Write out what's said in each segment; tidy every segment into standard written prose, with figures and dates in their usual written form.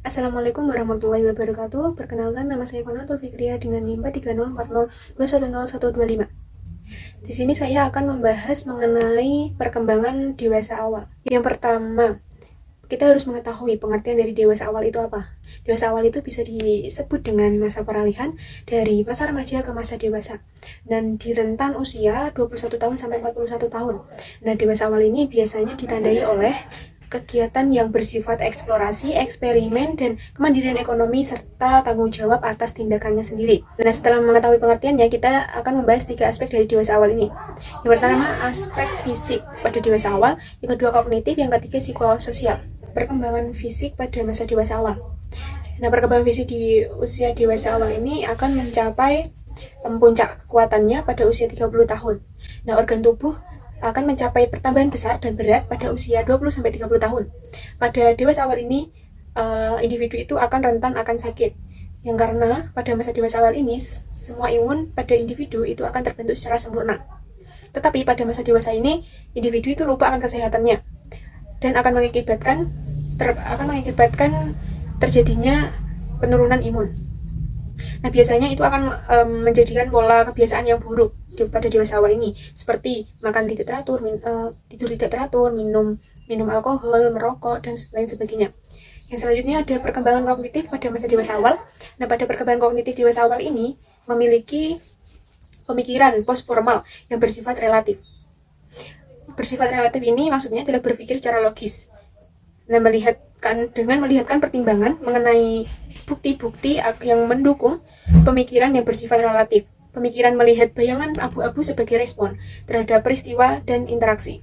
Assalamualaikum warahmatullahi wabarakatuh. Perkenalkan, nama saya Konatul Fikriya dengan NIM 30402102125. Di sini saya akan membahas mengenai perkembangan dewasa awal. Yang pertama, kita harus mengetahui pengertian dari dewasa awal itu apa. Dewasa awal itu bisa disebut dengan masa peralihan dari masa remaja ke masa dewasa, dan di rentan usia 21 tahun sampai 41 tahun. Nah, dewasa awal ini biasanya ditandai oleh kegiatan yang bersifat eksplorasi, eksperimen, dan kemandirian ekonomi serta tanggung jawab atas tindakannya sendiri. Nah, setelah mengetahui pengertiannya, kita akan membahas 3 aspek dari dewasa awal ini. Yang pertama, aspek fisik pada dewasa awal, yang kedua kognitif, yang ketiga psikososial. Perkembangan fisik pada masa dewasa awal. Nah, perkembangan fisik di usia dewasa awal ini akan mencapai puncak kekuatannya pada usia 30 tahun. Nah, organ tubuh akan mencapai pertambahan besar dan berat pada usia 20-30 tahun. Pada dewasa awal ini, individu itu akan rentan akan sakit. Yang karena pada masa dewasa awal ini, semua imun pada individu itu akan terbentuk secara sempurna. Tetapi pada masa dewasa ini, individu itu lupa akan kesehatannya dan akan mengakibatkan terjadinya penurunan imun. Nah, biasanya itu akan menjadikan pola kebiasaan yang buruk pada dewasa awal ini, seperti makan tidak teratur, tidur tidak teratur, minum alkohol, merokok, dan lain sebagainya. Yang selanjutnya ada perkembangan kognitif pada masa dewasa awal. Nah, pada perkembangan kognitif dewasa awal ini memiliki pemikiran postformal yang bersifat relatif. Bersifat relatif ini maksudnya adalah berpikir secara logis. Nah, dengan melihatkan pertimbangan mengenai bukti-bukti yang mendukung pemikiran yang bersifat relatif. Pemikiran melihat bayangan abu-abu sebagai respon terhadap peristiwa dan interaksi.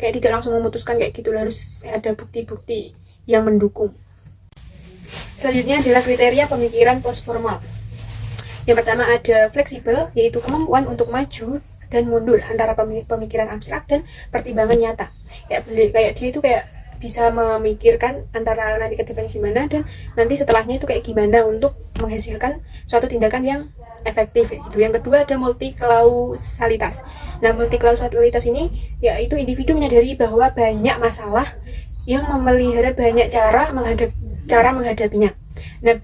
Kayak tidak langsung memutuskan kayak gitu, harus ada bukti-bukti yang mendukung. Selanjutnya adalah kriteria pemikiran postformal. Yang pertama ada fleksibel, yaitu kemampuan untuk maju dan mundur antara pemikiran abstrak dan pertimbangan nyata. Kayak dia itu kayak bisa memikirkan antara nanti ke depan gimana dan nanti setelahnya itu kayak gimana untuk menghasilkan suatu tindakan yang efektif gitu. Yang kedua ada multiklausalitas. Nah, multiklausalitas ini yaitu individu menyadari bahwa banyak masalah yang memelihara banyak cara menghadapinya. Nah,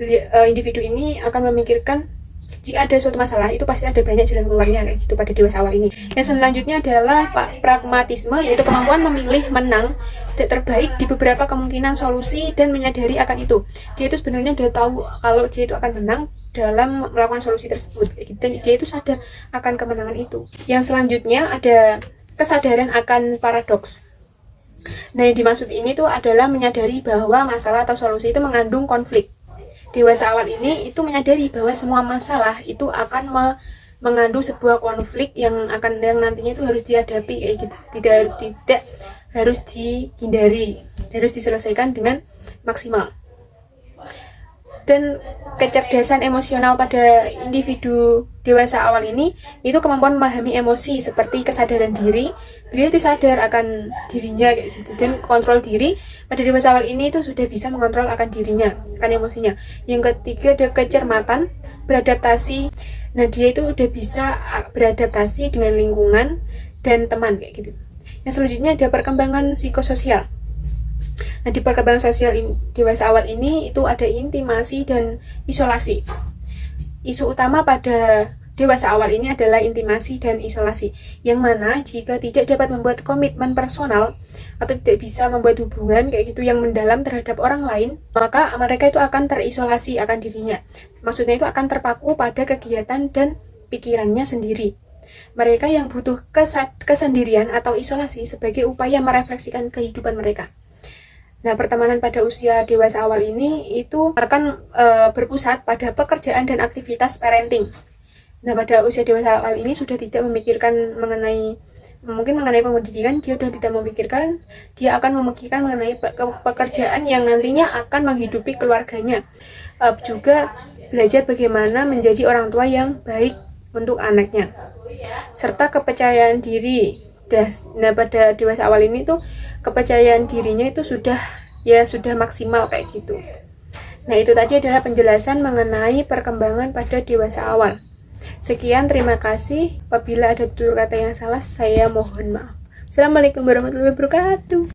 individu ini akan memikirkan jika ada suatu masalah itu pasti ada banyak jalan keluarnya kayak gitu pada dewasa awal ini. Yang selanjutnya adalah pragmatisme, yaitu kemampuan memilih menang terbaik di beberapa kemungkinan solusi dan menyadari akan itu. Dia itu sebenarnya udah tahu kalau dia itu akan menang dalam melakukan solusi tersebut dan dia itu sadar akan kemenangan itu. Yang selanjutnya ada kesadaran akan paradoks. Nah, yang dimaksud ini tuh adalah menyadari bahwa masalah atau solusi itu mengandung konflik. Dewasa awal ini itu menyadari bahwa semua masalah itu akan mengandung sebuah konflik yang nantinya itu harus dihadapi kayak gitu. Tidak harus dihindari, harus diselesaikan dengan maksimal. Dan kecerdasan emosional pada individu dewasa awal ini itu kemampuan memahami emosi seperti kesadaran diri. Beliau itu sadar akan dirinya kayak gitu, dan kontrol diri pada dewasa awal ini itu sudah bisa mengontrol akan dirinya, akan emosinya. Yang ketiga ada kecermatan, beradaptasi. Nah, dia itu udah bisa beradaptasi dengan lingkungan dan teman kayak gitu. Yang selanjutnya ada perkembangan psikososial. Nah, di perkembangan sosial dewasa awal ini itu ada intimasi dan isolasi. Isu utama pada dewasa awal ini adalah intimasi dan isolasi, yang mana jika tidak dapat membuat komitmen personal atau tidak bisa membuat hubungan kayak gitu yang mendalam terhadap orang lain, maka mereka itu akan terisolasi akan dirinya. Maksudnya itu akan terpaku pada kegiatan dan pikirannya sendiri. Mereka yang butuh kesendirian atau isolasi sebagai upaya merefleksikan kehidupan mereka. Nah, pertemanan pada usia dewasa awal ini itu akan berpusat pada pekerjaan dan aktivitas parenting. Nah, pada usia dewasa awal ini sudah tidak memikirkan mengenai pendidikan, dia sudah tidak memikirkan, dia akan memikirkan mengenai pekerjaan yang nantinya akan menghidupi keluarganya. Juga belajar bagaimana menjadi orang tua yang baik untuk anaknya. Serta kepercayaan diri. Nah, pada dewasa awal ini tuh kepercayaan dirinya itu sudah maksimal kayak gitu. Nah, itu tadi adalah penjelasan mengenai perkembangan pada dewasa awal. Sekian, terima kasih. Apabila ada tutur kata yang salah, saya mohon maaf. Assalamualaikum warahmatullahi wabarakatuh.